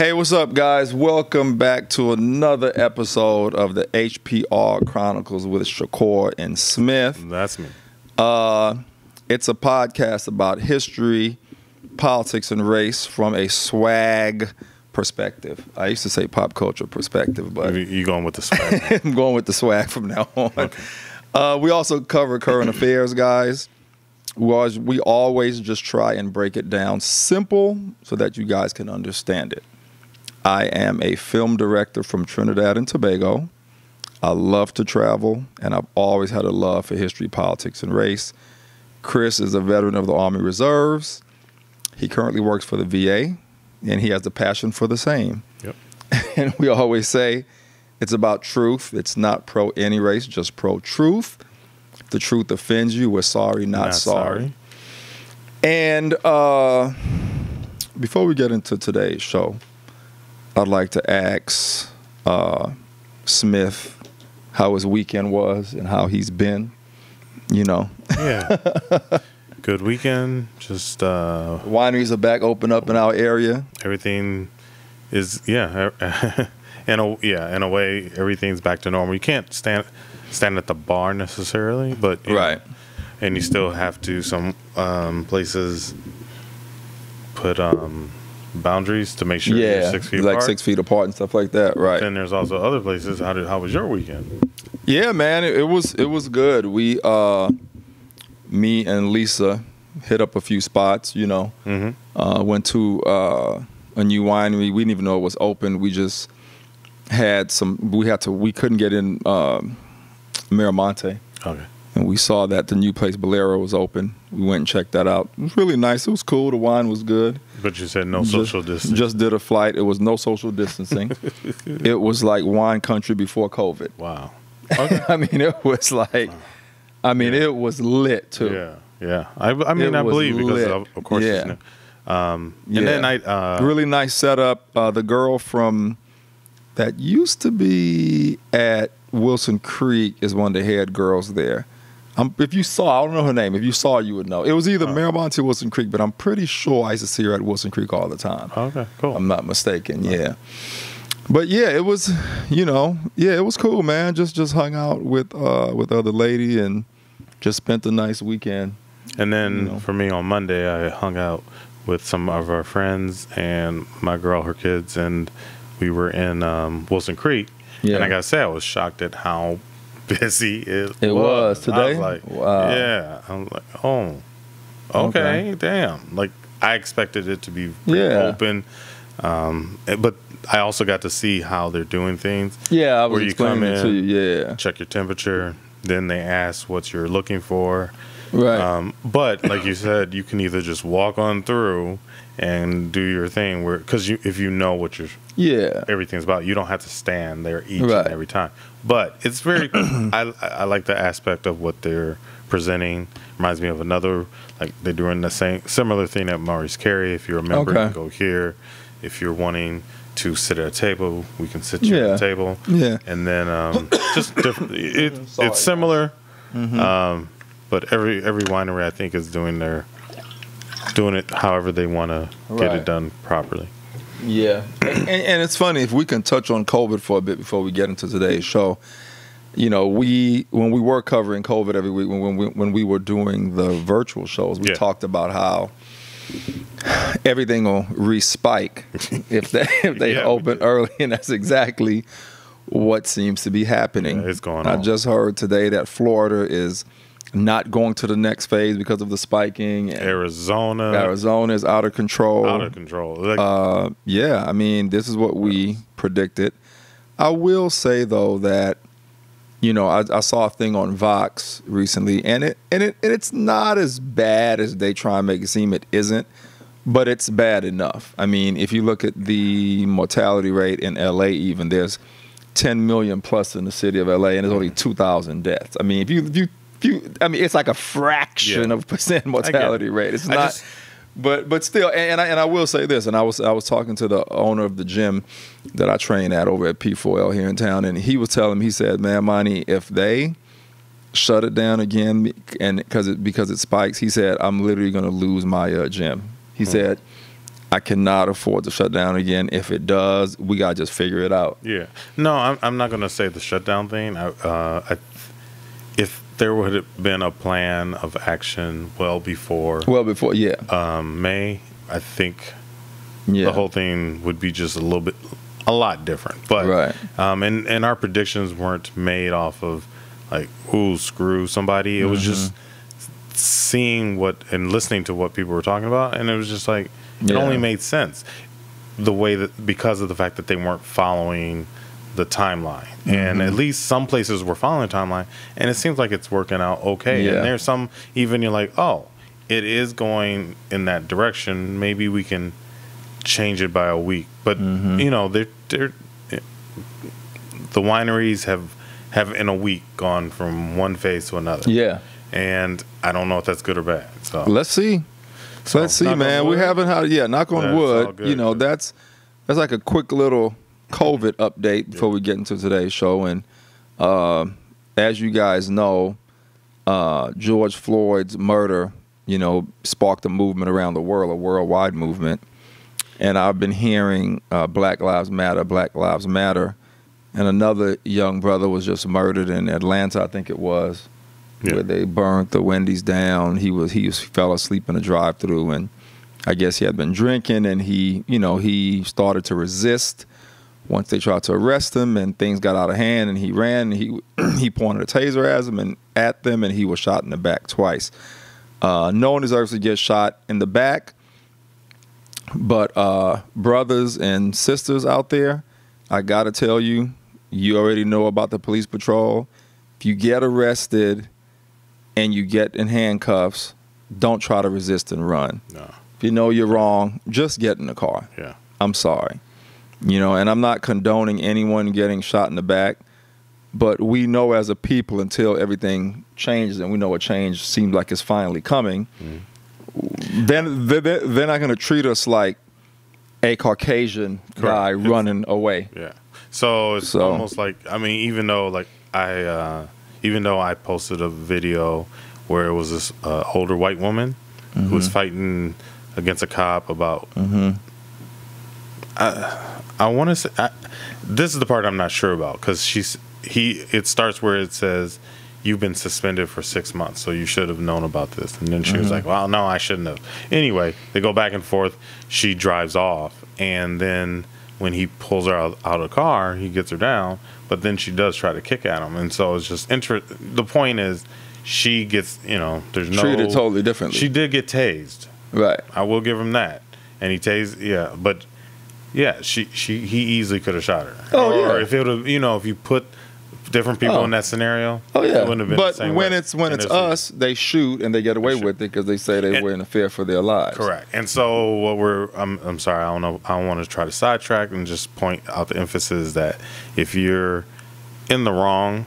Hey, what's up, guys? Welcome back to another episode of the HPR Chronicles with Shakur and Smith. That's me. It's a podcast about history, politics, and race from a swag perspective. I used to say pop culture perspective, but You going with the swag? I'm going with the swag from now on. Okay. We also cover current affairs, guys. We always just try and break it down simple so that you guys can understand it. I am a film director from Trinidad and Tobago. I love to travel, and I've always had a love for history, politics, and race. Chris is a veteran of the Army Reserves. He currently works for the VA, and he has the passion for the same. Yep. And we always say it's about truth. It's not pro any race, just pro truth. If the truth offends you, we're sorry, not sorry. And before we get into today's show, I'd like to ask Smith how his weekend was and how he's been, you know. Yeah. Good weekend. Just wineries are back open up in our area. everything is in a way everything's back to normal. You can't stand at the bar necessarily, but Right. and you still have to some places put boundaries to make sure you're 6 feet like apart. 6 feet apart and stuff like that. Right. Then there's also other places. How was your weekend? Yeah, man, it was good. We me and Lisa hit up a few spots, you know. Mm-hmm. Went to a new winery. We didn't even know it was open. We just had we couldn't get in Miramonte. Okay. And we saw that the new place Bolero was open. We went and checked that out. It was really nice. It was cool. The wine was good. But you said no social distancing. Just did a flight. It was no social distancing. It was like wine country before COVID. Wow. Okay. I mean, it was like, it was lit too. Yeah, yeah. I believe because of course. Yeah. It's new. And then I really nice setup. The girl from that used to be at Wilson Creek is one of the head girls there. If you saw, I don't know her name. If you saw, you would know. It was either Miramonte or Wilson Creek, but I'm pretty sure I used to see her at Wilson Creek all the time. Okay, cool. I'm not mistaken. Yeah. But yeah, it was, it was cool, man. Just hung out with other lady and just spent a nice weekend. And then for me on Monday, I hung out with some of our friends and my girl, her kids, and we were in Wilson Creek. Yeah. And I gotta say, I was shocked at how busy it was today. I was like, wow. Yeah. I'm like, oh, okay, damn. Like I expected it to be open, but I also got to see how they're doing things. Yeah, I was where you come explaining in, it to you. Yeah, check your temperature, then they ask what you're looking for. Right. But like you said, you can either just walk on through and do your thing, because if you know what everything's about, you don't have to stand there each and every time. But it's very, I like the aspect of what they're presenting. Reminds me of another, like they're doing the similar thing at Maurice Carey. If you're a member, you can go here. If you're wanting to sit at a table, we can sit you at a table. Yeah. And then just different. It's similar. Mm-hmm. But every winery, I think, is doing it however they want to get it done properly. Yeah, and it's funny if we can touch on COVID for a bit before we get into today's show. When we were covering COVID every week, when we were doing the virtual shows, we talked about how everything will re-spike if they open early, and that's exactly what seems to be happening. Yeah, it's going on. I just heard today that Florida is not going to the next phase because of the spiking. Arizona is out of control. This is what we predicted. I will say though that I saw a thing on Vox recently, and it's not as bad as they try and make it seem. It isn't, but it's bad enough. I mean, if you look at the mortality rate in LA, even there's 10 million plus in the city of LA, and there's only 2,000 deaths. I mean, if you it's like a fraction of percent mortality rate. It's not, but still. And I will say this. And I was talking to the owner of the gym that I train at over at P4L here in town, and he was telling me, he said, "Man, Imani, if they shut it down again, and because it spikes," he said, "I'm literally going to lose my gym." He said, I cannot afford to shut down again. If it does, we got to just figure it out. Yeah. No, I'm not going to say the shutdown thing. If there would have been a plan of action well before, May, I think the whole thing would be just a lot different. But and our predictions weren't made off of like, ooh, screw somebody. It was just seeing and listening to what people were talking about, and it was just like it only made sense the way that, because of the fact that they weren't following the timeline, and at least some places were following the timeline, and it seems like it's working out okay. And there's some, even you're like, oh, it is going in that direction, maybe we can change it by a week. But you know, they're the wineries have in a week gone from one phase to another. And I don't know if that's good or bad. So let's see. Let's see, man. We haven't had knock on wood. Good, you know, that's like a quick little COVID update before we get into today's show. And as you guys know, George Floyd's murder, you know, sparked a movement around the world, a worldwide movement. And I've been hearing Black Lives Matter, Black Lives Matter. And another young brother was just murdered in Atlanta, I think it was, where they burned the Wendy's down. He fell asleep in a drive-thru, and I guess he had been drinking, and he started to resist once they tried to arrest him, and things got out of hand, and he ran, and he pointed a taser at them, and he was shot in the back twice. No one deserves to get shot in the back, but brothers and sisters out there, I gotta tell you, you already know about the police patrol. If you get arrested and you get in handcuffs, don't try to resist and run. No. If you know you're wrong, just get in the car. Yeah. I'm sorry. You know, and I'm not condoning anyone getting shot in the back, but we know as a people, until everything changes and we know a change seems like it's finally coming, then they're not going to treat us like a Caucasian guy running away. Yeah. So it's almost like, I mean, even though I posted a video where it was this older white woman who was fighting against a cop about, I want to say, this is the part I'm not sure about, because it starts where it says, you've been suspended for 6 months, so you should have known about this. And then she was like, well, no, I shouldn't have. Anyway, they go back and forth. She drives off, and then when he pulls her out of the car, he gets her down, but then she does try to kick at him. And so it's just the point is, she gets, there's no... treated totally differently. She did get tased. Right. I will give him that. And he tased, but he easily could have shot her. Or if it would have, if you put different people in that scenario, it wouldn't have been the same when way. it's us, they shoot and they get away with it because they say they were in a fear for their lives. Correct. And so what I'm sorry, I don't want to try to sidetrack and just point out the emphasis that if you're in the wrong,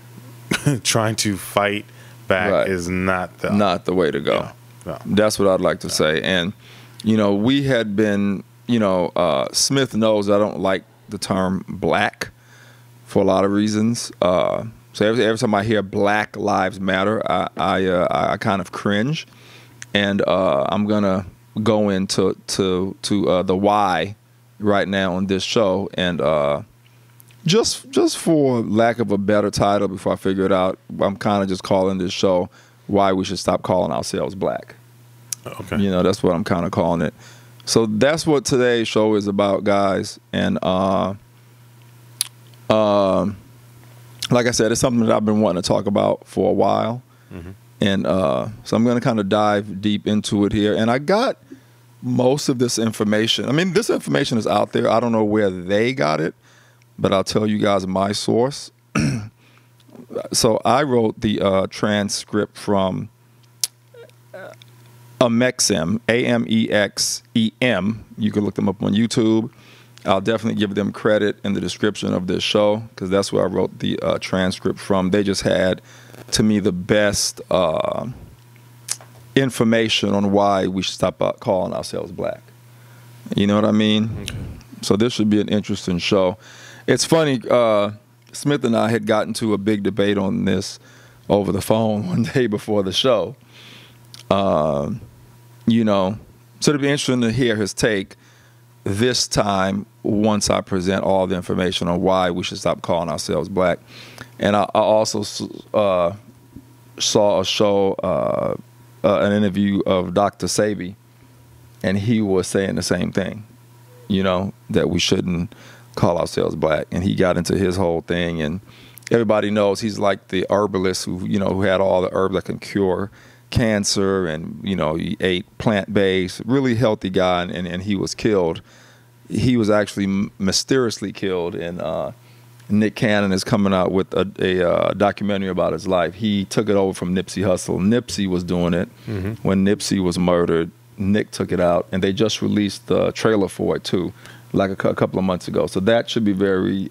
trying to fight back is not the way to go. No. That's what I'd like to say. And we had been, Smith knows I don't like the term black for a lot of reasons. So every time I hear Black Lives Matter, I kind of cringe, and I'm gonna go into the why right now on this show, and just for lack of a better title, before I figure it out, I'm kind of just calling this show "Why We Should Stop Calling Ourselves Black." Okay, that's what I'm kind of calling it. So that's what today's show is about, guys, and like I said, it's something that I've been wanting to talk about for a while. And so I'm going to kind of dive deep into it here. And I got most of this information. I mean, this information is out there. I don't know where they got it, but I'll tell you guys my source. So I wrote the transcript from Amexem, AMEXEM. You can look them up on YouTube. I'll definitely give them credit in the description of this show, because that's where I wrote the transcript from. They just had, to me, the best information on why we should stop calling ourselves black. You know what I mean? Okay. So this should be an interesting show. It's funny, Smith and I had gotten to a big debate on this over the phone one day before the show. So it'd be interesting to hear his take. this time, once I present all the information on why we should stop calling ourselves black. And I also saw a show, an interview of Dr. Sebi, and he was saying the same thing, that we shouldn't call ourselves black. And he got into his whole thing, and everybody knows he's like the herbalist who had all the herbs that can cure cancer, and he ate plant-based, really healthy guy, and he was killed. He was actually mysteriously killed, and Nick Cannon is coming out with a documentary about his life. He took it over from Nipsey Hussle. Nipsey was doing it. When Nipsey was murdered, Nick took it out, and they just released the trailer for it too, like a couple of months ago. So that should be very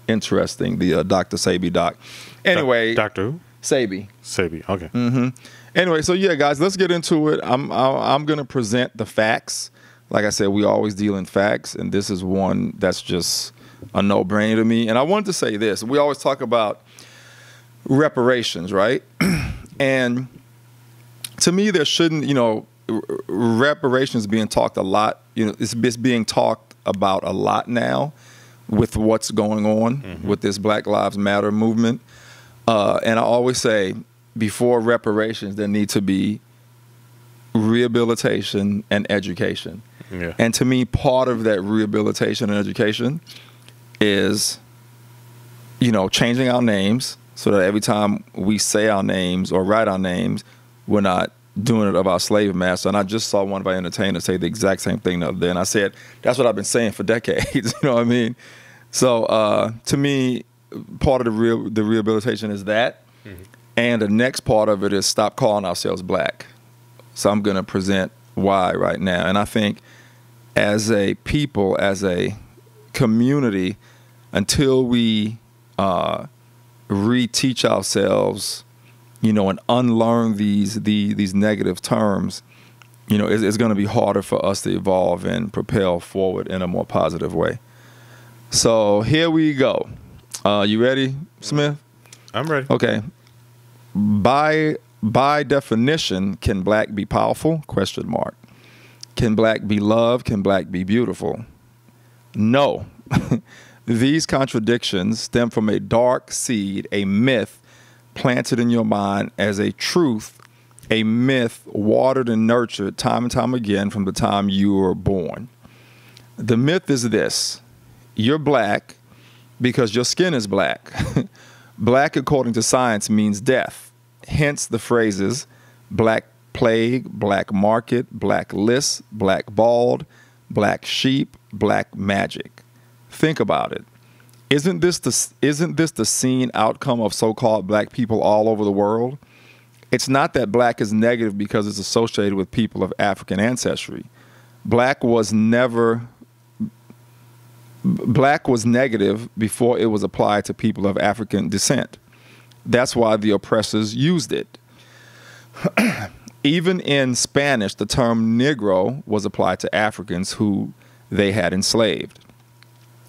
interesting, the Dr. Sebi doc. Anyway. Dr. who? Sebi. Sebi, okay. Anyway, so yeah, guys, let's get into it. I'm going to present the facts. Like I said, we always deal in facts, and this is one that's just a no-brainer to me. And I wanted to say this. We always talk about reparations, right? And to me, there shouldn't, reparations being talked a lot. It's being talked about a lot now with what's going on with this Black Lives Matter movement. And I always say, before reparations, there need to be rehabilitation and education. Yeah. And to me, part of that rehabilitation and education is, changing our names so that every time we say our names or write our names, we're not doing it of our slave master. And I just saw one of our entertainers say the exact same thing the other day. And I said, that's what I've been saying for decades. You know what I mean? So to me, part of the rehabilitation is that. And the next part of it is stop calling ourselves black. So I'm going to present why right now. And I think as a people, as a community, until we reteach ourselves, and unlearn these negative terms, it's going to be harder for us to evolve and propel forward in a more positive way. So here we go. You ready, Smith? I'm ready. Okay. By definition, can black be powerful? ? Can black be loved? Can black be beautiful? No. These contradictions stem from a dark seed, a myth planted in your mind as a truth, a myth watered and nurtured time and time again from the time you were born. The myth is this: you're black because your skin is black. Black, according to science, means death. Hence the phrases black plague, black market, black list, black bald, black sheep, black magic. Think about it. Isn't this the seen outcome of so-called black people all over the world? It's not that black is negative because it's associated with people of African ancestry. Black was negative before it was applied to people of African descent. That's why the oppressors used it. Even in Spanish, the term Negro was applied to Africans who they had enslaved.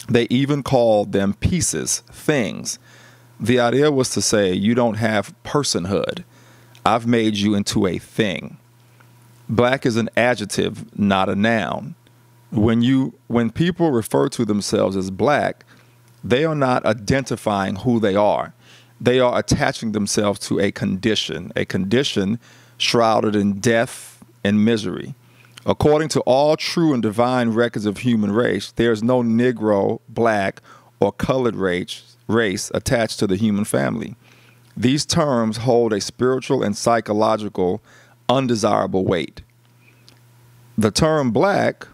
They even called them pieces, things. The idea was to say, you don't have personhood. I've made you into a thing. Black is an adjective, not a noun. When people refer to themselves as black, they are not identifying who they are. They are attaching themselves to a condition shrouded in death and misery. According to all true and divine records of human race, there is no Negro, black, or colored race attached to the human family. These terms hold a spiritual and psychological undesirable weight. The term black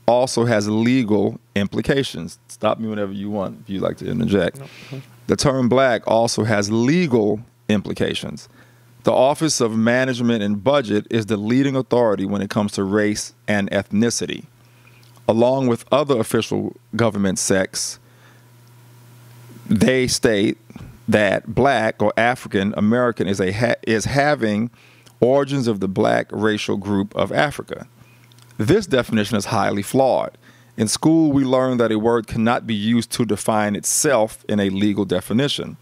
also has legal implications. Stop me whenever you want, if you'd like to interject. The term black also has legal implications. The Office of Management and Budget is the leading authority when it comes to race and ethnicity. Along with other official government sects, they state that black or African American is having origins of the black racial group of Africa. This definition is highly flawed. In school, we learn that a word cannot be used to define itself in a legal definition.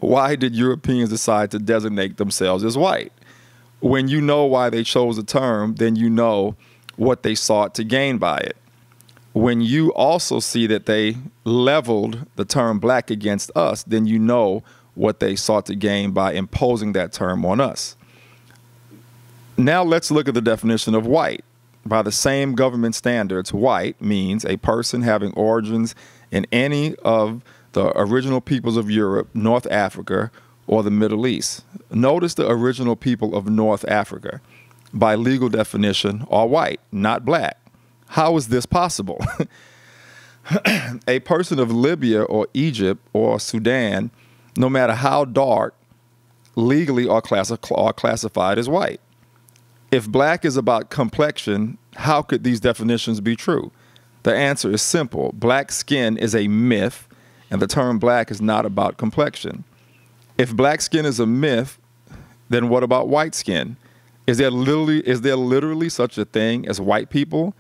Why did Europeans decide to designate themselves as white? When you know why they chose the term, then you know what they sought to gain by it. when you also see that they leveled the term black against us, then you know what they sought to gain by imposing that term on us. Now let's look at the definition of white. By the same government standards, white means a person having origins in any of the original peoples of Europe, North Africa, or the Middle East. Notice the original people of North Africa, by legal definition, are white, not black. How is this possible? A person of Libya or Egypt or Sudan, no matter how dark, legally are classified as white. If black is about complexion, how could these definitions be true? The answer is simple. Black skin is a myth, and the term black is not about complexion. If black skin is a myth, then what about white skin? Is there literally such a thing as white people?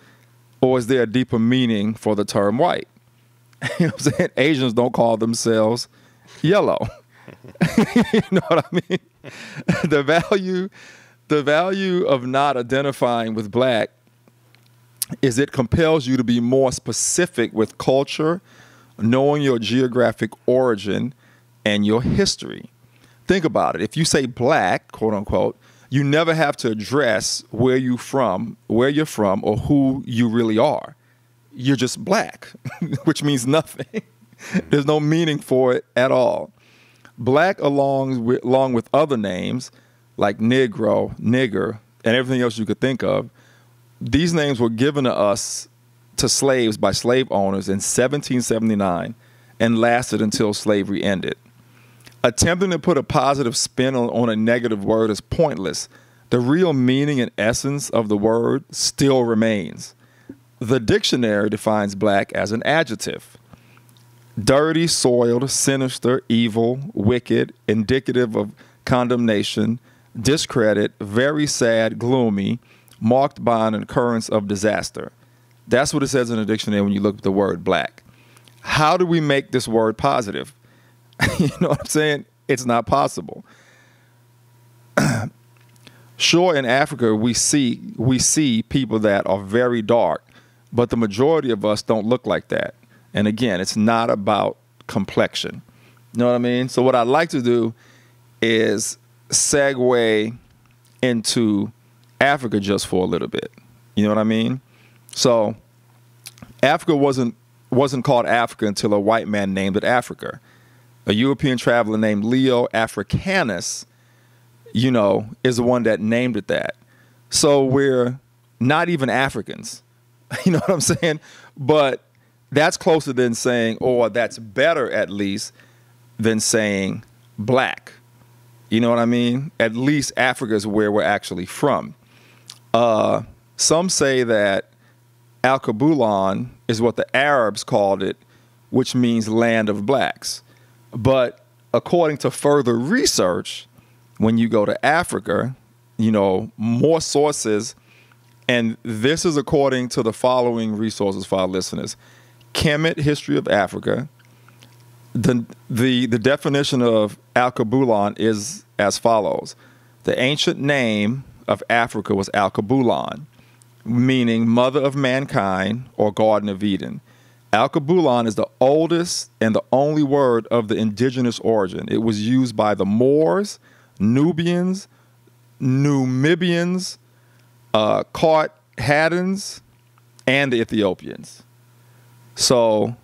Or is there a deeper meaning for the term white? You know what I'm saying? Asians don't call themselves yellow. You know what I mean? The value of not identifying with black is it compels you to be more specific with culture, knowing your geographic origin and your history. Think about it. If you say black, quote unquote, you never have to address where you're from, or who you really are. You're just black, which means nothing. There's no meaning for it at all. Black, along with other names like Negro, nigger, and everything else you could think of, these names were given to slaves by slave owners in 1779 and lasted until slavery ended. Attempting to put a positive spin on a negative word is pointless. The real meaning and essence of the word still remains. The dictionary defines black as an adjective: dirty, soiled, sinister, evil, wicked, indicative of condemnation, discredit, very sad, gloomy, marked by an occurrence of disaster. That's what it says in the dictionary when you look at the word black. How do we make this word positive? You know what I'm saying? It's not possible. Sure, in Africa, we see people that are very dark, but the majority of us don't look like that. And again, it's not about complexion. You know what I mean? So what I'd like to do is segue into Africa just for a little bit. You know what I mean? So Africa wasn't called Africa until a white man named it Africa. A European traveler named Leo Africanus, is the one that named it that. So we're not even Africans. You know what I'm saying? But that's closer than saying, or that's better at least than saying black. You know what I mean? At least Africa is where we're actually from. Some say that Al-Kabulon is what the Arabs called it, which means land of blacks. But according to further research, when you go to Africa, more sources, and this is according to the following resources for our listeners: Kemet, History of Africa. The definition of Al-Kabulon is as follows: the ancient name of Africa was Al-Kabulon, meaning mother of mankind or Garden of Eden. Al-Kabulon is the oldest and the only word of the indigenous origin. It was used by the Moors, Nubians, Numidians, Carthaginians, and the Ethiopians. So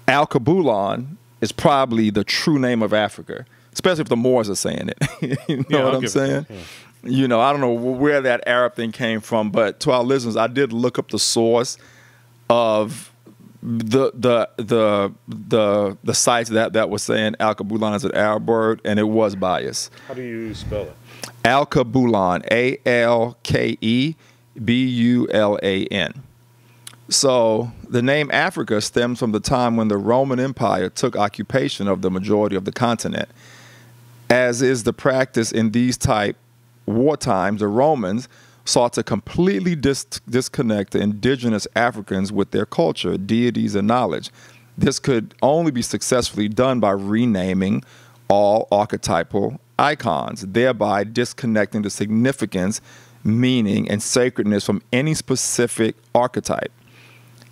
Al-Kabulon is probably the true name of Africa, especially if the Moors are saying it. You know what I'm saying? I don't know where that Arab thing came from, but to our listeners, I did look up the source of the sites that was saying Al-Kabulon is an Arab word, and it was biased. How do you spell it? Al-Kabulon, Alkebulan. So the name Africa stems from the time when the Roman Empire took occupation of the majority of the continent. As is the practice in these type wartimes, the Romans sought to completely disconnect the indigenous Africans with their culture, deities, and knowledge. This could only be successfully done by renaming all archetypal icons, thereby disconnecting the significance, meaning, and sacredness from any specific archetype.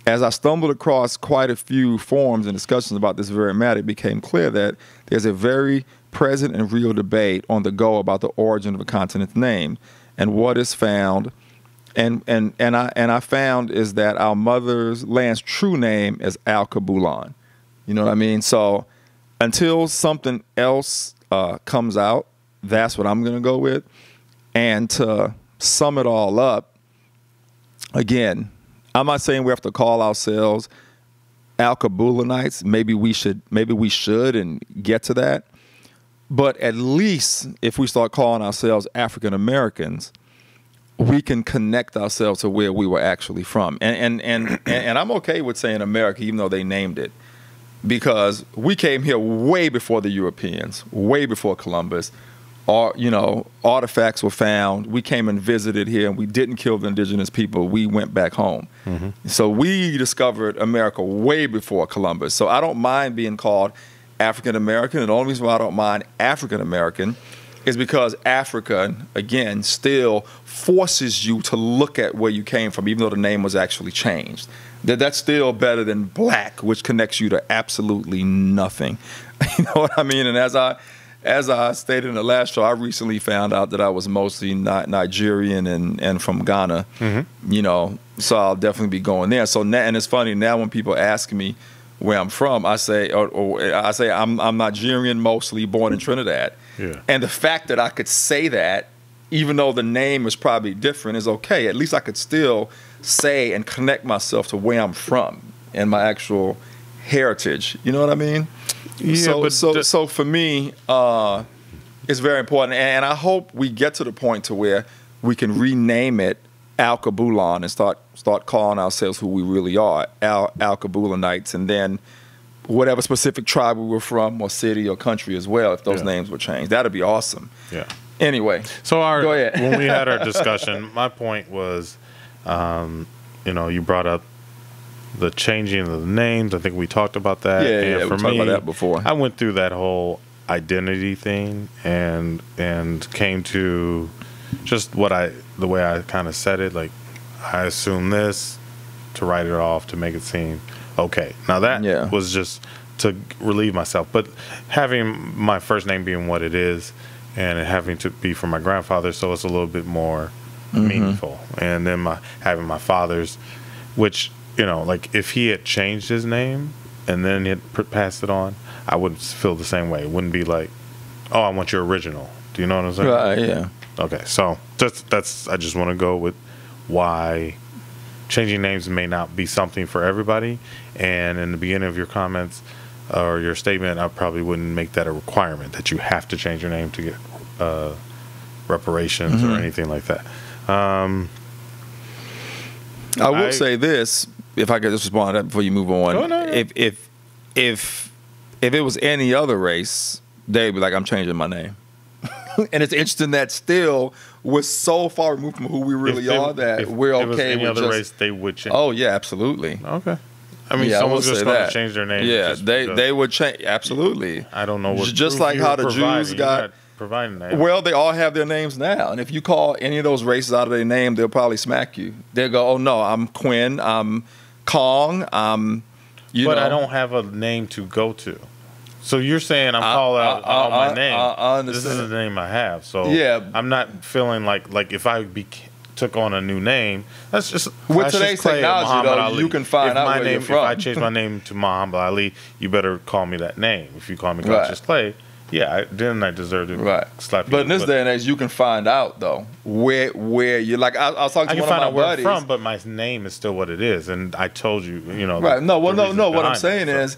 as I stumbled across quite a few forums and discussions about this very matter, it became clear that there's a very present and real debate on the go about the origin of a continent's name and what is found. And I found is that our mother's land's true name is Al-Kabulon. You know what I mean? So until something else comes out, that's what I'm going to go with. And to sum it all up, again, I'm not saying we have to call ourselves Al-Kabulonites. Maybe we should and get to that. But at least if we start calling ourselves African Americans, we can connect ourselves to where we were actually from. And I'm okay with saying America, even though they named it, because we came here way before the Europeans, way before Columbus. Artifacts were found. We came and visited here, and we didn't kill the indigenous people. We went back home. Mm-hmm. So we discovered America way before Columbus. So I don't mind being called African American. And the only reason why I don't mind African American is because Africa, again, still forces you to look at where you came from, even though the name was actually changed. That's still better than black, which connects you to absolutely nothing. You know what I mean? And as I stated in the last show, I recently found out that I was mostly Nigerian and from Ghana. Mm-hmm. So I'll definitely be going there. So now, and it's funny now when people ask me where I'm from, I say I'm Nigerian, mostly born in Trinidad. Yeah. And the fact that I could say that, even though the name is probably different, is okay. At least I could still say and connect myself to where I'm from and my actual heritage. You know what I mean? Yeah, so for me, it's very important, and I hope we get to the point to where we can rename it Al-Kabulon and start calling ourselves who we really are, Al-Kabulonites, and then whatever specific tribe we were from, or city, or country as well. If those names were changed, that'd be awesome. Yeah. Anyway, so go ahead. When we had our discussion, my point was, you brought up the changing of the names. I think we talked about that. Yeah, we talked about that before. I went through that whole identity thing and came to just the way I kind of said it. Like, I assume this to write it off, to make it seem okay. Now that was just to relieve myself. But having my first name being what it is, and it having to be from my grandfather, so it's a little bit more meaningful. And then having my father's, which, like if he had changed his name and then he had passed it on, I would feel the same way. It wouldn't be like, oh, I want your original. Do you know what I'm saying? Right, yeah. Okay, so that's I just want to go with why changing names may not be something for everybody. And in the beginning of your comments or your statement, I probably wouldn't make that a requirement that you have to change your name to get reparations or anything like that. I will say this, if I could just respond to that before you move on. Oh, no. If it was any other race, they'd be like, I'm changing my name. And it's interesting that still we're so far removed from who we really are that we're okay with any other race, they would change. Oh, yeah, absolutely. Okay. I mean, someone's just going to change their name. Yeah, they would change. Absolutely. I don't know what. Just like how the Jews got. Providing that. Well, they all have their names now, and if you call any of those races out of their name, they'll probably smack you. They'll go, "Oh no, I'm Quinn, I'm Kong, I'm." But I don't have a name to go to. So you're saying I'm calling out my name. I understand. This is the name I have. So yeah, I'm not feeling like if I took on a new name, that's just with today's technology. Though, you can find out where you're from. If I change my name to Muhammad Ali, you better call me that name. If you call me Cassius Clay. Yeah, then I deserve to slap you. But in this day and age, you can find out though where you're like. I was talking to one of my buddies. I can find out where I'm from, but my name is still what it is, and I told you, Right? No. What I'm saying is,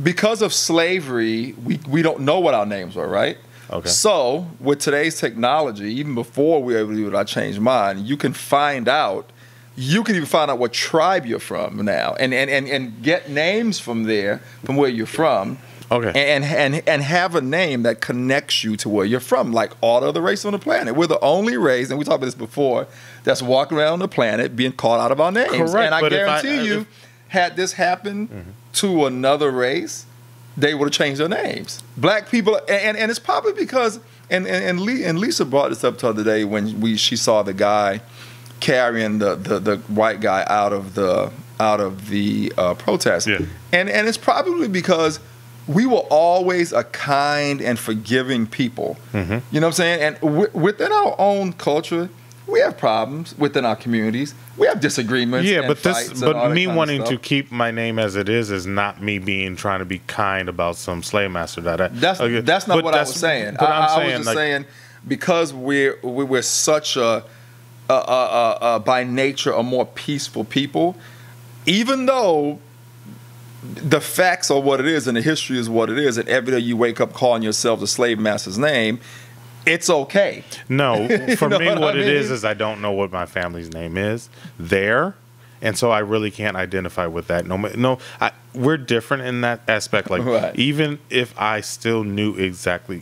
because of slavery, we don't know what our names were, right? Okay. So with today's technology, even before we were able to do it, I changed mine. You can find out. You can even find out what tribe you're from now, and get names from there, from where you're from. Okay. And have a name that connects you to where you're from, like all the other races on the planet. We're the only race, and we talked about this before, that's walking around the planet being called out of our names. Correct. And I guarantee you, had this happened to another race, they would have changed their names. Black people, and it's probably because, and Lisa brought this up the other day when she saw the guy carrying the white guy out of the protest. Yeah. And it's probably because we were always a kind and forgiving people. Mm-hmm. You know what I'm saying? And within our own culture, we have problems within our communities. We have disagreements. Yeah, and but me wanting to keep my name as it is not me being trying to be kind about some slave master. That's not what I was saying. I was just saying because we're such a by nature a more peaceful people, even though the facts are what it is and the history is what it is, and every day you wake up calling yourself the slave master's name, it's okay. No, for me, what it is I don't know what my family's name is there, and so I really can't identify with that. We're different in that aspect. Like, right. Even if I still knew exactly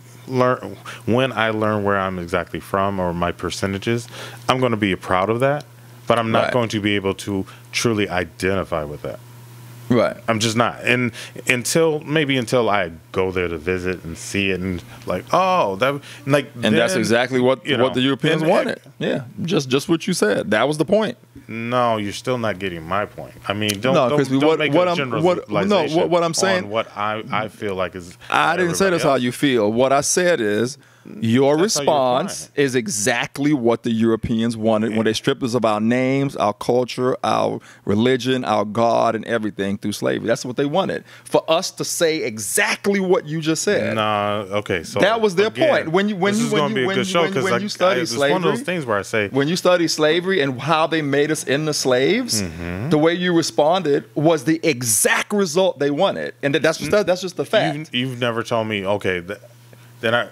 when I learn where I'm exactly from or my percentages, I'm going to be proud of that, but I'm not going to be able to truly identify with that. Right. I'm just not. And until I go there to visit and see it and like, oh, that like and then, that's exactly what the Europeans wanted. Yeah. Just what you said. That was the point. No, you're still not getting my point. I mean, don't make a generalization what I'm saying, on what I feel like is. I didn't say that's how you feel. What I said is your response is exactly what the Europeans wanted when they stripped us of our names, our culture, our religion, our God, and everything through slavery. That's what they wanted. For us to say exactly what you just said. Nah, okay. So that was their point. When you study slavery, it's one of those things where I say when you study slavery and how they made us into slaves, the way you responded was the exact result they wanted, and that's just the fact. You've never told me, okay, then I.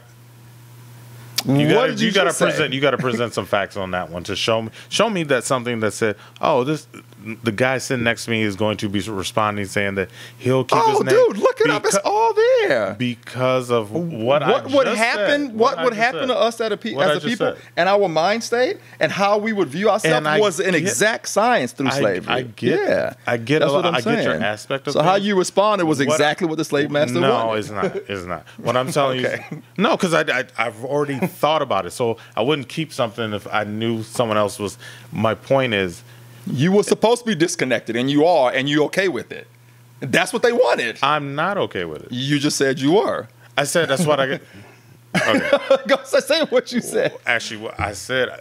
You got to present some facts on that one to show me that something that said, oh, the guy sitting next to me is going to be responding saying that he'll keep his name. Oh, dude, look it up. It's all there. Because of what would happen to us as a people and our mind state and how we would view ourselves was an exact science through slavery. I get that's what I'm saying. I get your aspect of so how you responded was exactly what the slave master wanted. No, it's not. What I'm telling you, no, because I've already thought about it, so I wouldn't keep something if I knew someone else was. My point is, you were supposed to be disconnected, and you are, and you're okay with it. That's what they wanted. I'm not okay with it. You just said you were. I said that's what I get. Okay. Go say what you said. Actually, I said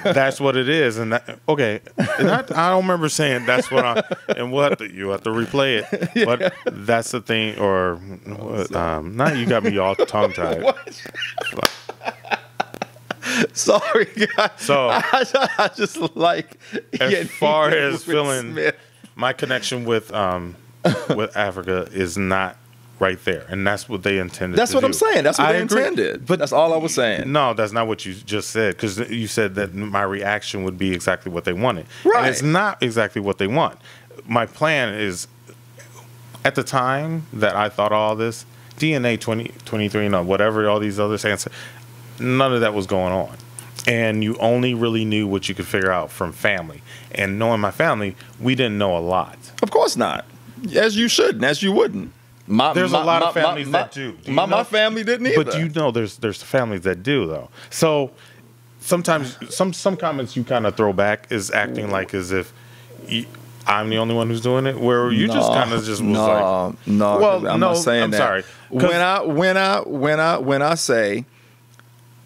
that's what it is, and okay. And I don't remember saying that's what I. And you have to replay it. Yeah. But that's the thing, or now you got me all tongue tied. Sorry, guys. So I just like as far as feeling Smith. My connection with Africa is not right there, and that's what they intended. That's to what do. I'm saying. That's what they intended. But that's all I was saying. No, that's not what you just said, because you said that my reaction would be exactly what they wanted. Right. And it's not exactly what they want. My plan is, at the time that I thought all this, DNA 2023, whatever, all these other things, none of that was going on. And you only really knew what you could figure out from family. And knowing my family, we didn't know a lot. Of course not. As you shouldn't, as you wouldn't. There's a lot of families that do. My family didn't either. But there's families that do, though. So sometimes some comments you kind of throw back is acting like as if I'm the only one who's doing it, where you just kind of just was like, no. Well, I'm not saying I'm that. Sorry. When I say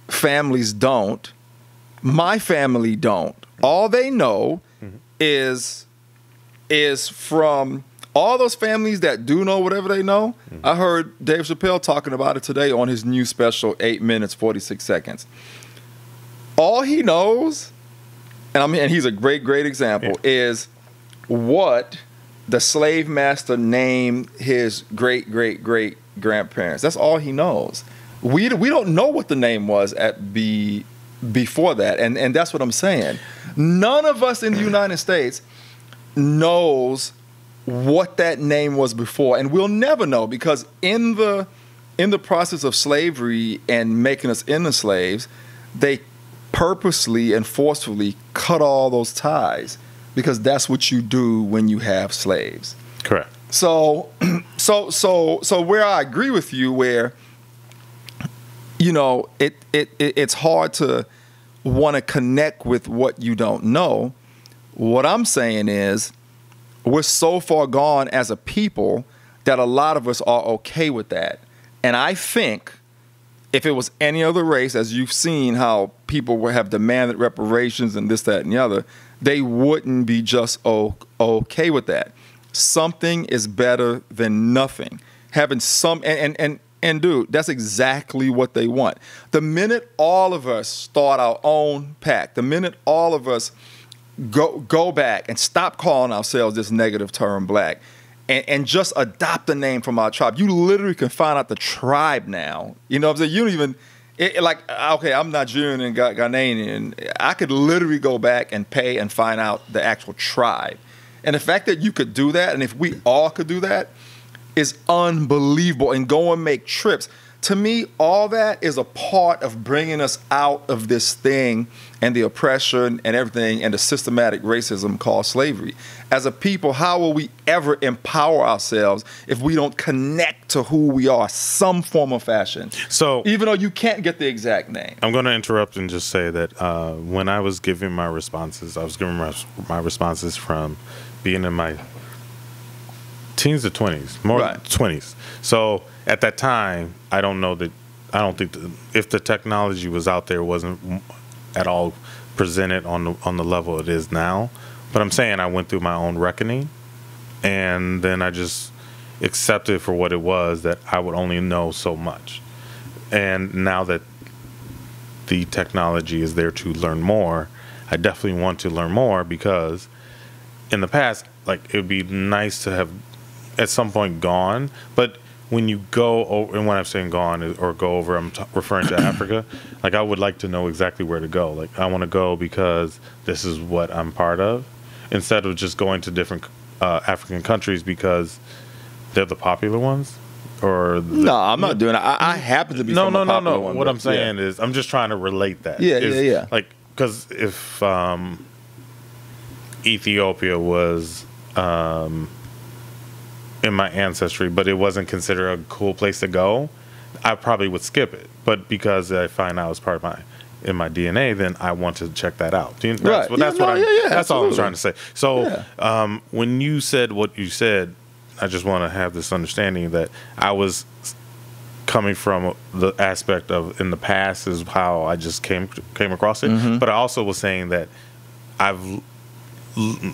families don't, my family don't. All they know is from all those families that do know whatever they know. I heard Dave Chappelle talking about it today on his new special, 8 minutes, 46 seconds. All he knows, and he's a great example, is what the slave master named his great grandparents. That's all he knows. We don't know what the name was before that, and that's what I'm saying. None of us in the United States knows what that name was before, and we'll never know, because in the process of slavery and making us into slaves, they purposely and forcefully cut all those ties, because that's what you do when you have slaves. Correct. So where I agree with you, where it's hard to want to connect with what you don't know. What I'm saying is, we're so far gone as a people that a lot of us are okay with that. And I think if it was any other race, as you've seen how people would have demanded reparations and this, that, and the other, they wouldn't be just okay with that. Something is better than nothing. Having some, and dude, that's exactly what they want. The minute all of us start our own pack, the minute all of us go back and stop calling ourselves this negative term black, and just adopt a name from our tribe. You literally can find out the tribe now. You know what I'm saying? You don't even, okay, I'm Nigerian and Ghanaian. I could literally go back and pay and find out the actual tribe. And the fact that you could do that, and if we all could do that, is unbelievable. And go and make trips. To me, all that is a part of bringing us out of this thing and the oppression and everything and the systematic racism called slavery. As a people, how will we ever empower ourselves if we don't connect to who we are, some form of fashion? So, even though you can't get the exact name. I'm going to interrupt and just say that when I was giving my responses, I was giving my responses from being in my teens to 20s, more right. 20s. So at that time, I don't think if the technology was out there, it wasn't at all presented on the level it is now. But I'm saying I went through my own reckoning, and then I just accepted for what it was, that I would only know so much. And now that the technology is there to learn more, I definitely want to learn more, because in the past, like, it would be nice to have at some point gone, but when you go over, and when I'm saying gone or go over, I'm referring to Africa. Like, I would like to know exactly where to go. Like, I want to go because this is what I'm part of, instead of just going to different African countries because they're the popular ones. No, I'm not doing it. I happen to be from a popular one. What I'm saying is, I'm just trying to relate that. Yeah. Like, because if Ethiopia was in my ancestry, but it wasn't considered a cool place to go, I probably would skip it. But because I find out it's part of in my DNA, then I want to check that out. That's all I'm trying to say. So when you said what you said, I just want to have this understanding that I was coming from the aspect of in the past is how I just came across it. Mm-hmm. But I also was saying that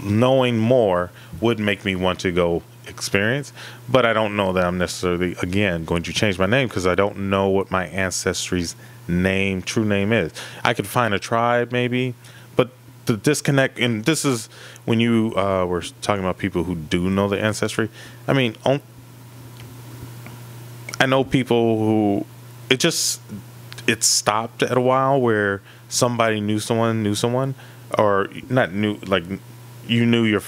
knowing more would make me want to go experience, but I don't know that I'm necessarily, again, going to change my name, because I don't know what my ancestry's true name is. I could find a tribe maybe, but the disconnect, and this is when you were talking about people who do know the ancestry. I mean, I know people who it stopped at a while where somebody knew someone, or not knew, like, you knew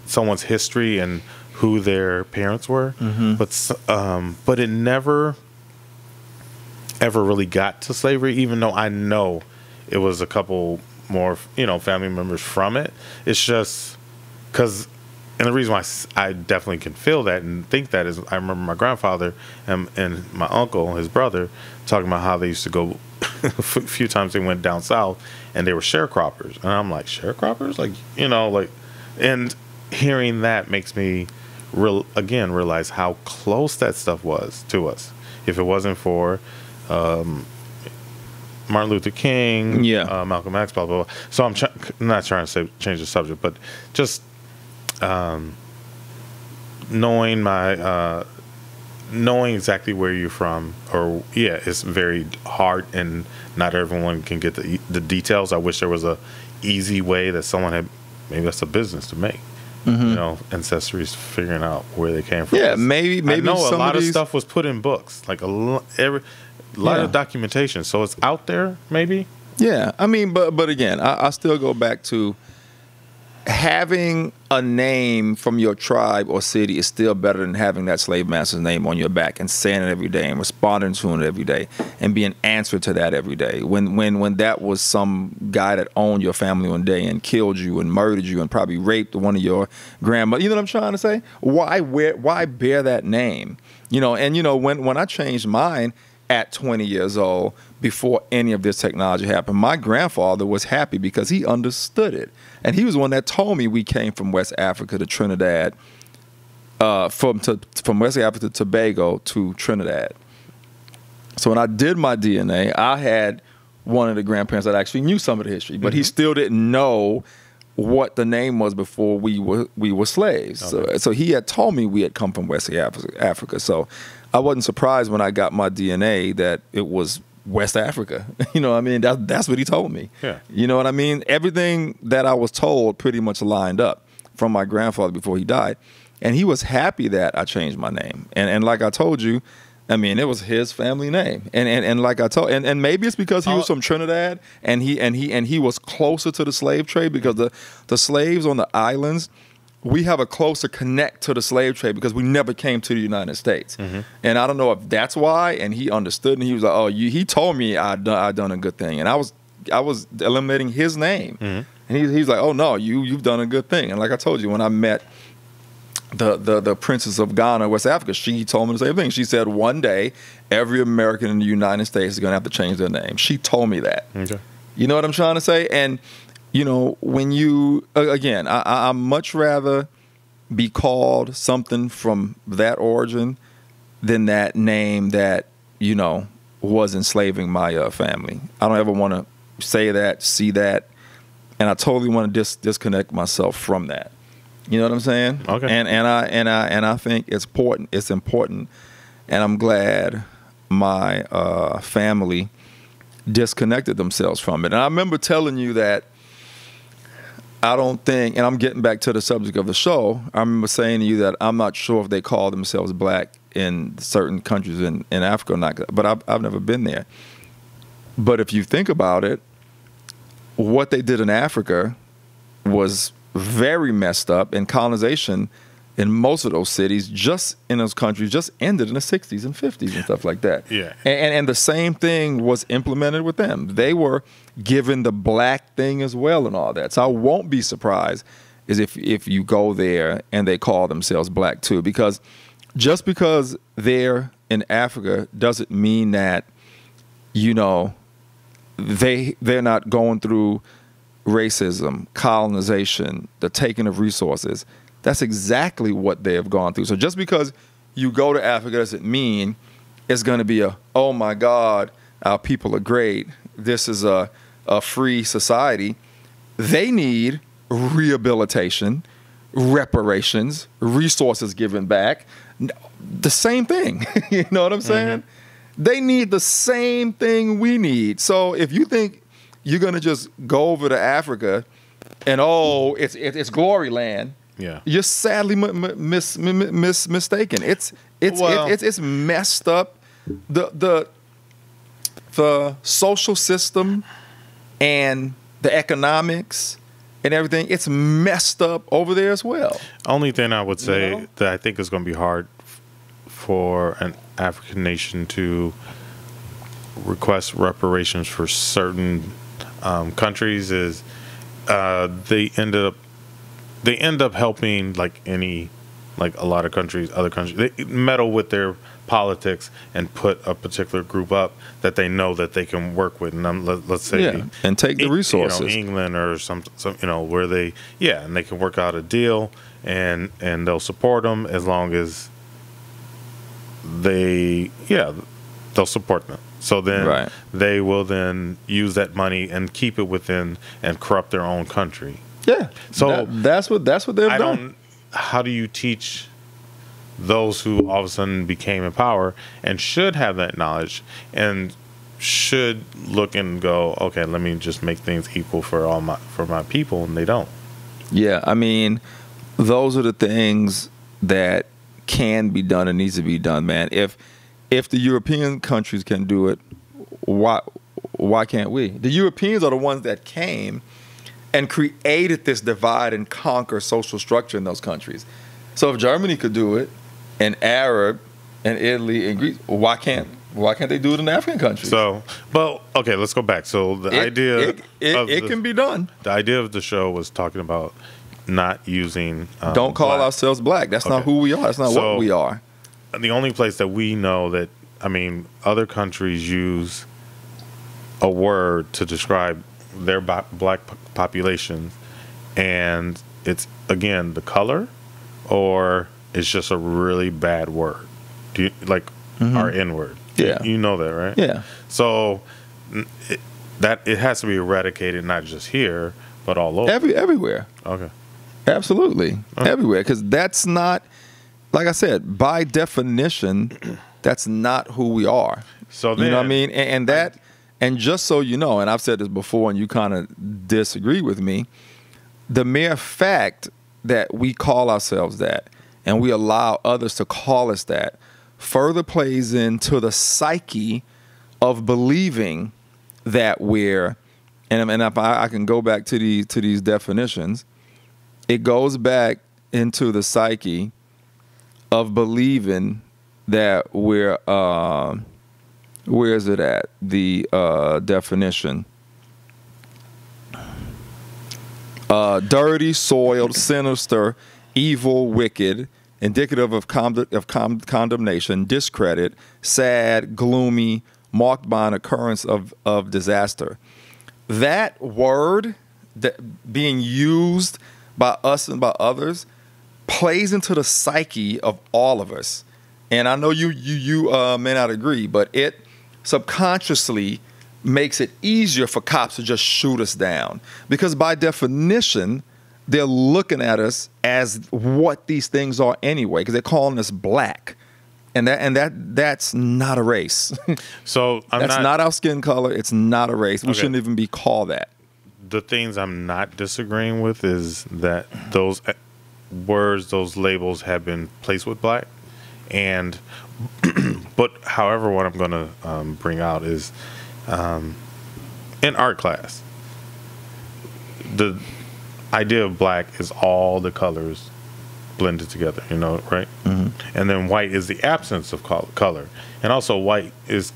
someone's history and who their parents were, mm-hmm. But it never ever really got to slavery, even though I know it was a couple more, family members from it. It's just because, and the reason why I definitely can feel that and think that is, I remember my grandfather and my uncle, his brother, talking about how they used to go a few times they went down south and they were sharecroppers, and I'm like, sharecroppers, and hearing that makes me realize how close that stuff was to us. If it wasn't for Martin Luther King, Malcolm X, blah, blah, blah. So I'm not trying to change the subject, but just knowing exactly where you're from, it's very hard, and not everyone can get the details. I wish there was a easy way that someone had. Maybe that's a business to make. Mm-hmm. Ancestries figuring out where they came from. Yeah, maybe. I know a lot of stuff was put in books, like a lot of documentation. So it's out there, maybe. Yeah, I mean, but again, I still go back to having a name from your tribe or city is still better than having that slave master's name on your back and saying it every day and responding to it every day and being answered to that every day. When that was some guy that owned your family one day and killed you and murdered you and probably raped one of your grandmothers. You know what I'm trying to say? Why bear that name? And when I changed mine, at 20 years old before any of this technology happened. My grandfather was happy because he understood it. And he was the one that told me we came from West Africa to Trinidad, from West Africa to Tobago to Trinidad. So when I did my DNA, I had one of the grandparents that actually knew some of the history, but he still didn't know what the name was before we were slaves. Okay. So he had told me we had come from West Africa. So I wasn't surprised when I got my DNA that it was West Africa. You know what I mean? That's what he told me. Yeah. You know what I mean? Everything that I was told pretty much lined up from my grandfather before he died. And he was happy that I changed my name. And like I told you, I mean, it was his family name, and like I told, and maybe it's because he was from Trinidad, and he was closer to the slave trade, because the slaves on the islands, we have a closer connect to the slave trade because we never came to the United States, and I don't know if that's why. And he understood, and he was like, "Oh, he told me I done a good thing," and I was eliminating his name, and he's like, "Oh no, you've done a good thing," and like I told you, when I met the Princess of Ghana, West Africa, she told me the same thing. She said one day every American in the United States is going to have to change their name. She told me that. Okay. You know what I'm trying to say? And you know, when you again, I much rather be called something from that origin than that name that, you know, was enslaving my family. I don't ever want to say that, see that, and I totally want to disconnect myself from that. You know what I'm saying? Okay. And I think it's important. It's important, and I'm glad my family disconnected themselves from it. And I remember telling you that I don't think, and I'm getting back to the subject of the show, I remember saying to you that I'm not sure if they call themselves black in certain countries in Africa or not, but I've never been there. But if you think about it, what they did in Africa was very messed up, and colonization in most of those cities, just in those countries, just ended in the 60s and 50s and stuff like that. Yeah. And the same thing was implemented with them. They were given the black thing as well and all that. So I won't be surprised is if you go there and they call themselves black too, because just because they're in Africa doesn't mean that, you know, they're not going through racism, colonization, the taking of resources. That's exactly what they have gone through. So just because you go to Africa doesn't mean it's going to be oh my God, our people are great, this is a free society. They need rehabilitation, reparations, resources given back. The same thing. You know what I'm saying? They need the same thing we need. So if you think you're going to just go over to Africa and, it's glory land, yeah, you're sadly mistaken. It's messed up. The social system and the economics and everything, it's messed up over there as well. Only thing I would say that I think is going to be hard for an African nation to request reparations for certain countries is they end up helping a lot of countries, other countries. They meddle with their politics and put a particular group up that they know that they can work with, and let's say and take the resources, England or some where they and they can work out a deal and they'll support them as long as they'll support them. So then they will then use that money and keep it within and corrupt their own country. Yeah. So that's what they've done. How do you teach those who all of a sudden became in power and should have that knowledge and should look and go, okay, let me just make things equal for my people, and they don't. Yeah, I mean, those are the things that can be done and needs to be done, man. If the European countries can do it, why can't we? The Europeans are the ones that came and created this divide and conquer social structure in those countries. So if Germany could do it, and Arab, and Italy, and Greece, why can't they do it in African countries? So, okay, let's go back. So the idea it can be done. The idea of the show was talking about not using. Don't call ourselves black. That's not who we are. That's not what we are. The only place that we know that I mean, other countries use a word to describe their black population, and it's, again, the color, or it's just a really bad word. Do you, like our N word? Yeah. You know that, right? Yeah. So it has to be eradicated, not just here, but all over. Everywhere. Okay. Absolutely. Everywhere. Because that's not, like I said, by definition, that's not who we are. So then, you know what I mean? And just so you know, and I've said this before and you kind of disagree with me, the mere fact that we call ourselves that and we allow others to call us that further plays into the psyche of believing that we're, and if I can go back to these definitions, it goes back into the psyche of believing that we're, where is it at? The definition. Dirty, soiled, sinister, evil, wicked, indicative of condemnation, discredit, sad, gloomy, marked by an occurrence of disaster. That word that being used by us and by others plays into the psyche of all of us. And I know you may not agree, but it subconsciously makes it easier for cops to just shoot us down. Because by definition, they're looking at us as what these things are anyway, because they're calling us black. And that's not a race. So that's not our skin color. It's not a race. We shouldn't even be called that. The things I'm not disagreeing with is that those words, those labels have been placed with black. And, but however, what I'm going to bring out is in art class, the idea of black is all the colors blended together, you know, right? Mm-hmm. And then white is the absence of color. And also white is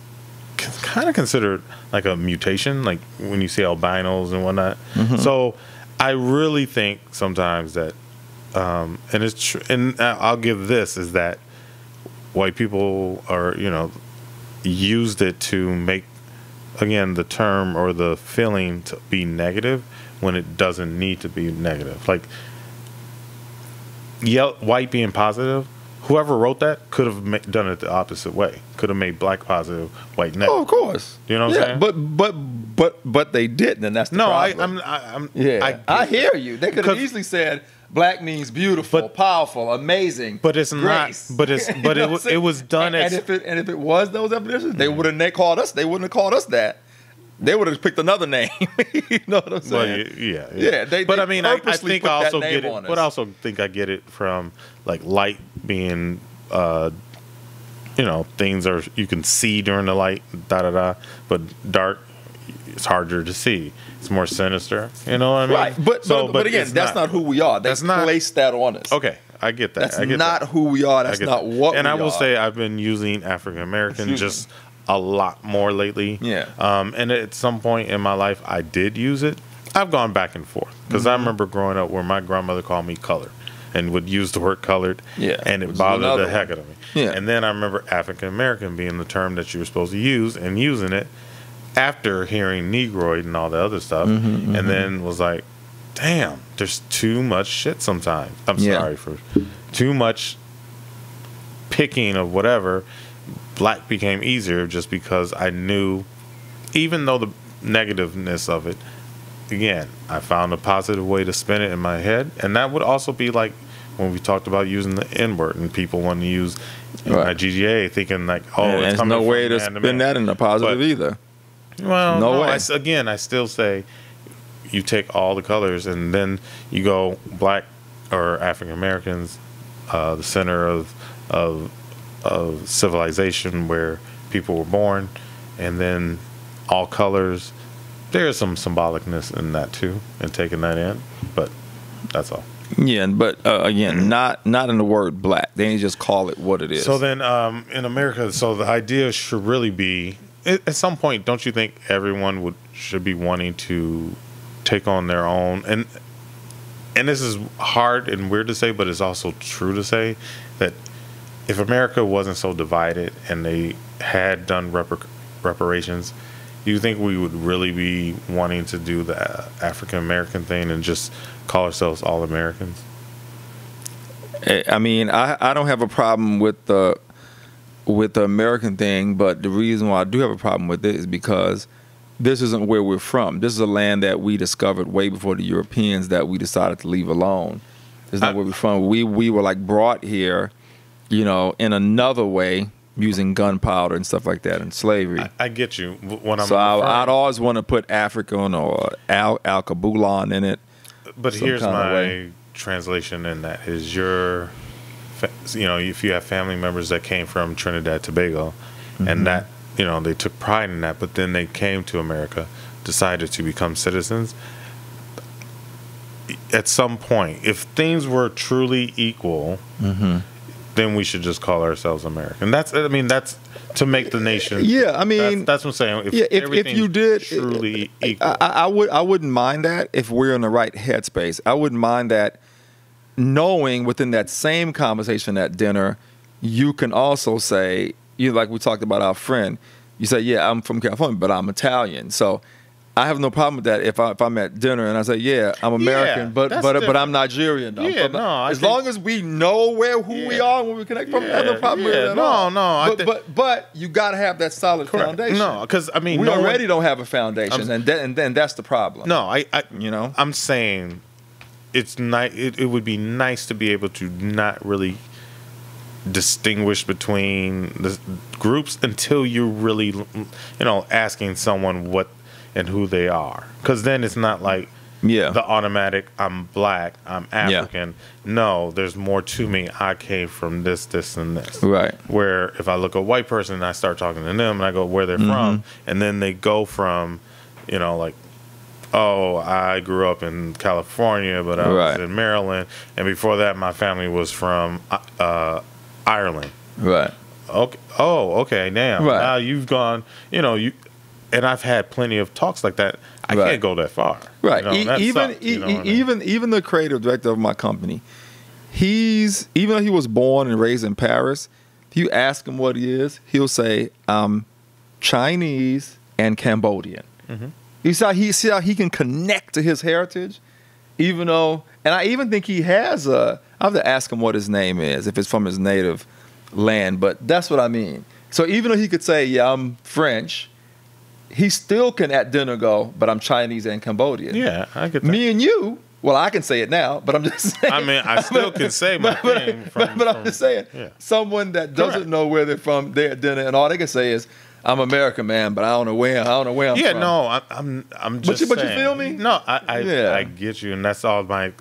kind of considered like a mutation, like when you see albinos and whatnot. Mm-hmm. So I really think sometimes that, and it's true, and I'll give this, is that white people are, you know, used it to make, again, the term or the feeling to be negative when it doesn't need to be negative. Like, white being positive, whoever wrote that could have done it the opposite way. Could have made black positive, white negative. Oh, of course. You know what I'm saying? But they didn't, and that's the problem. I hear you. They could have easily said black means beautiful, powerful, amazing. But it's grace. Not. But it was done. And if it was those definitions, they wouldn't have called us. They wouldn't have called us that. They would have picked another name. You know what I'm saying? Well, yeah. But I mean, I think I also get it. But I also think I get it from like light being, you know, things are you can see during the light, But dark, it's harder to see. It's more sinister. You know what I mean? Right. But again, that's not who we are. They placed that on us. Okay, I get that. That's not who we are. That's not what we are. And I will say I've been using African American just a lot more lately. Yeah. And at some point in my life, I did use it. I've gone back and forth because I remember growing up where my grandmother called me colored and would use the word colored. Yeah. And it bothered the heck out of me. Yeah. And then I remember African American being the term that you were supposed to use and using it after hearing Negroid and all the other stuff. And then was like, damn, there's too much shit sometimes. I'm sorry for too much picking of whatever. Black became easier just because I knew, even though the negativeness of it, again, I found a positive way to spin it in my head. And that would also be like when we talked about using the N-word and people wanting to use my GGA thinking like, it's coming no way to spin that in a positive either. Well, no way. I still say you take all the colors and then you go black or African Americans, the center of civilization where people were born, and then all colors. There is some symbolicness in that too, and taking that in, but that's all. Yeah, but again, not in the word black. They ain't just call it what it is. So then, in America, so the idea should really be, at some point, don't you think everyone should be wanting to take on their own? And this is hard and weird to say, but it's also true to say that if America wasn't so divided and they had done reparations, do you think we would really be wanting to do the African American thing and just call ourselves all Americans? I mean, I don't have a problem with the American thing, but the reason why I do have a problem with it is because this isn't where we're from. This is a land that we discovered way before the Europeans that we decided to leave alone. It's not where we're from. We were like brought here, in another way, using gunpowder and stuff like that and slavery. I get you. I'd always want to put African or Al-Kabulon in it. But here's my translation in that is if you have family members that came from Trinidad, Tobago, and that, they took pride in that, but then they came to America, decided to become citizens. At some point, if things were truly equal, then we should just call ourselves American. That's to make the nation. Yeah, I mean, that's what I'm saying. If you did truly equal, I wouldn't mind that if we're in the right headspace. I wouldn't mind that, knowing within that same conversation at dinner, you can also say, like we talked about our friend, you say, yeah, I'm from California, but I'm Italian, so I have no problem with that if I'm at dinner and I say, yeah, I'm American, but I'm Nigerian. Yeah, as long as we know who we are when we connect from, I have no problem with it at all. But you got to have that solid foundation. No, because we already don't have a foundation, and then that's the problem. No, I'm saying it's it would be nice to be able to not really distinguish between the groups until you're really, asking someone what and who they are, because then it's not like the automatic I'm black, I'm African. No, there's more to me. I came from this, and this. Right. Where if I look at a white person and I start talking to them and I go where they're from, and then they go from, oh, I grew up in California, but I was in Maryland, and before that my family was from Ireland. Right. Okay. Oh, okay. Now, now you've gone. And I've had plenty of talks like that. I can't go that far. Right. Even the creative director of my company, even though he was born and raised in Paris, if you ask him what he is, he'll say, I'm Chinese and Cambodian. You see how he can connect to his heritage, even though, and I even think he has I have to ask him what his name is, if it's from his native land, but that's what I mean. So even though he could say, yeah, I'm French, he still can at dinner go, but I'm Chinese and Cambodian. Yeah, I get that. Me and you, well, I can say it now, but I'm just saying. I mean, I still can say my thing. But I'm just saying, someone that doesn't know where they're from, they're at dinner, and all they can say is, I'm American, man, but I don't know where I'm from. Yeah, no, I'm just But you feel me? No, I get you, and that's all my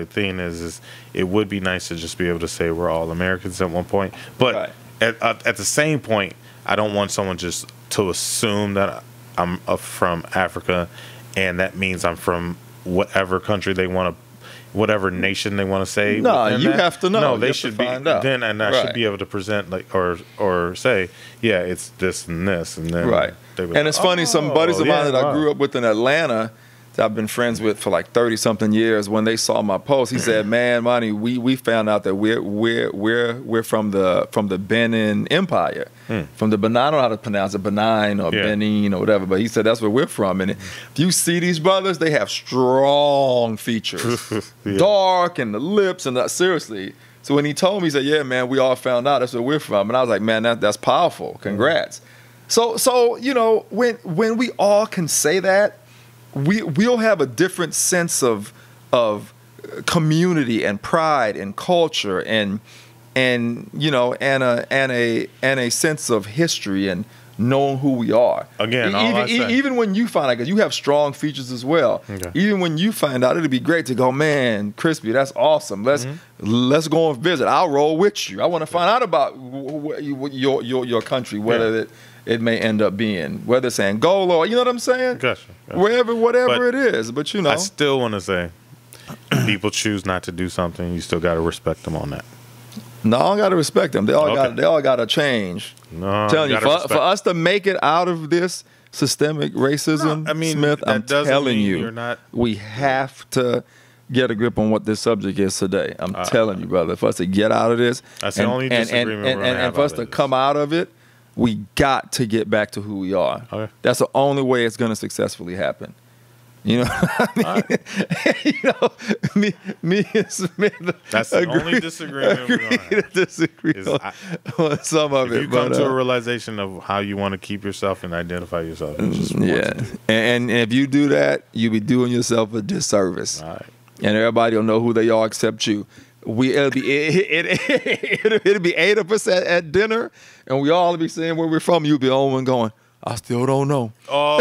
thing is it would be nice to just be able to say we're all Americans at one point. But at the same point, I don't want someone just to assume that I'm from Africa, and that means I'm from whatever country they want to, whatever nation they want to say. No, you have to know. No, they should be then, and I should be able to present or say, yeah, it's this and this, and then And it's funny, some buddies of mine that I grew up with in Atlanta, that I've been friends with for like 30-something years, when they saw my post, he said, "Man, Monty, we found out that we're from the Benin Empire, from the Benin. I don't know how to pronounce it, Benin or Benin or whatever." But he said that's where we're from. And if you see these brothers, they have strong features, dark, and the lips, and seriously. So when he told me, he said, "Yeah, man, we all found out that's where we're from," and I was like, "Man, that's powerful. Congrats." So when we all can say that, we'll have a different sense of community and pride and culture and a sense of history and knowing who we are. Again, even when you find out, because you have strong features as well. Okay. Even when you find out, it'd be great to go, man, Crispy, that's awesome. Let's go and visit. I'll roll with you. I want to find out about your country, whether it may end up being, whether it's Angola or, you know what I'm saying? Gotcha. Whatever it is. But I still want to say, people choose not to do something, you still got to respect them on that. No, I got to respect them. They all got to change. No, I'm telling you, for us to make it out of this systemic racism, Smith, I'm telling you, we have to get a grip on what this subject is today. I'm telling you, brother. For us to get out of this, that's the only disagreement we're gonna have. And for us to come out of it, we got to get back to who we are. Okay. That's the only way it's going to successfully happen. You know, me and Smith. That's the only disagreement we're gonna have. Disagree on some of it. If you come to a realization of how you want to keep yourself and identify yourself, and if you do that, you'll be doing yourself a disservice. All right. And everybody will know who they are except you. It'll be 80% at dinner, and we all will be saying where we're from. You'll be the only one going, I still don't know. Oh,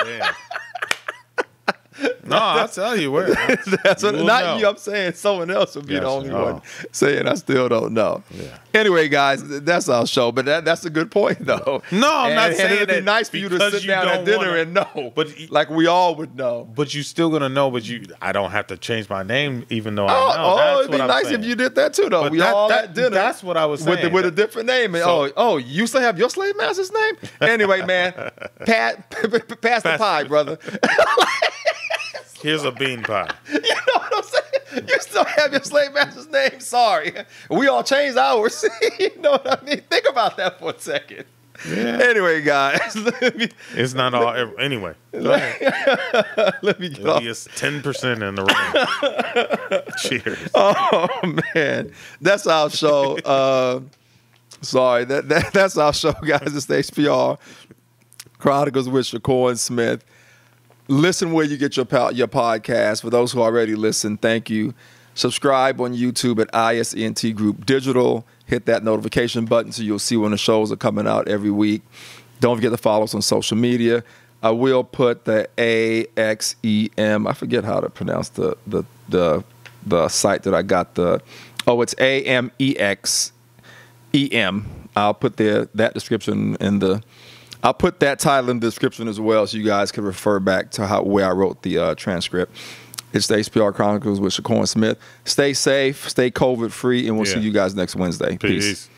damn. No, I'll tell you where. That's what, not you. I'm saying someone else will be the only one saying I still don't know. Yeah. Anyway, guys, that's our show. But that's a good point, though. No, I'm not saying it'd be nice for you to sit down at dinner and know, but like we all would know. But you still gonna know. But I don't have to change my name, even though I know. That's it'd be nice if you did that too, though. But we all at dinner. That's what I was saying. With a different name. So, you used to have your slave master's name. Anyway, man, pass the pie, brother. Here's a bean pie. You know what I'm saying? You still have your slave master's name. Sorry. We all changed ours. You know what I mean? Think about that for a second. Yeah. Anyway, guys. It's not all. Anyway. Let me get off. 10% in the room. Cheers. Oh, man. That's our show. Sorry. That's our show, guys. It's the HPR Chronicles with Shakur and Smith. Listen where you get your podcast. For those who already listen, thank you. Subscribe on YouTube at ISNT Group Digital. Hit that notification button so you'll see when the shows are coming out every week. Don't forget to follow us on social media. I will put the AXEM. I forget how to pronounce the site that I got it's AMEXEM. I'll put that description in the. I'll put that title in the description as well so you guys can refer back to where I wrote the transcript. It's the HPR Chronicles with Shakur and Smith. Stay safe, stay COVID-free, and we'll see you guys next Wednesday. Peace.